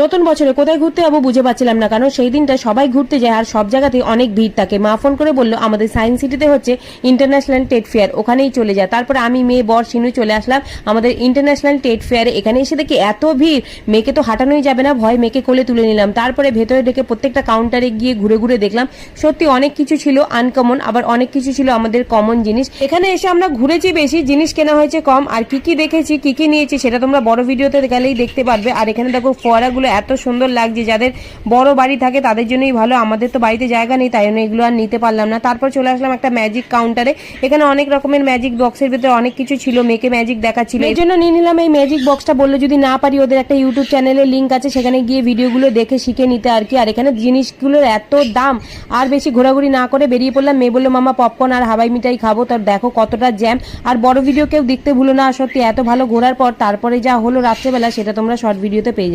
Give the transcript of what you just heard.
নতুন বছরে কোথায় ঘুরতে যাবো বুঝে পাচ্ছিলাম না, কারণ সেই দিনটা সবাই ঘুরতে যায় আর সব জায়গাতেই অনেক ভিড় থাকে। মা ফোন করে বললো আমাদের সায়েন্স সিটিতে হচ্ছে ইন্টারন্যাশনাল ট্রেড ফেয়ার, ওখানেই চলে যায়। তারপরে আমি, মেয়ে, বর, শিনু চলে আসলাম আমাদের ইন্টারন্যাশনাল ট্রেড ফেয়ারে। এখানে এসে দেখি এত ভিড়, মেয়েকে তো হাঁটানোই যাবে না, ভয় মেয়েকে কোলে তুলে নিলাম। তারপরে ভেতরে ঢুকে প্রত্যেকটা কাউন্টারে গিয়ে ঘুরে ঘুরে দেখলাম, সত্যি অনেক কিছু ছিল আনকমন, আবার অনেক কিছু ছিল আমাদের কমন জিনিস। এখানে এসে আমরা ঘুরেছি বেশি, জিনিস কেনা হয়েছে কম। আর কি কি দেখেছি, কি কি নিয়েছি সেটা তোমরা বড় ভিডিওতে গেলেই দেখতে পারবে। আর এখানে দেখো ফোয়ারাগুলো এত সুন্দর লাগছে, যাদের বড় বাড়ি থাকে তাদের জন্যই ভালো, আমাদের তো বাড়িতে জায়গা নেই, তাই জন্য এগুলো আর নিতে পারলাম না। তারপর চলে আসলাম একটা ম্যাজিক কাউন্টারে। এখানে অনেক রকমের ম্যাজিক বক্সের ভিতরে অনেক কিছু ছিল, মেয়েকে ম্যাজিক দেখাচ্ছিল, এই জন্য নিয়ে নিলাম এই ম্যাজিক বক্সটা। বললো যদি না পারি ওদের একটা ইউটিউব চ্যানেলের লিঙ্ক আছে, সেখানে গিয়ে ভিডিওগুলো দেখে শিখে নিতে আর কি। আর এখানে জিনিসগুলোর এত দাম, আর বেশি ঘোরাঘুরি না করে বেরিয়ে পড়লাম। মেয়ে বললো মামা পপকর্ন আর হাওয়াই মিঠাই খাবো, তার দেখো কতটা জ্যাম। আর বড় ভিডিও কেউ দেখতে ভুলো না, সত্যি এত ভালো ঘোরার পর তারপরে যা হলো রাত্রেবেলা সেটা তোমরা শর্ট ভিডিওতে পেয়ে যাবে।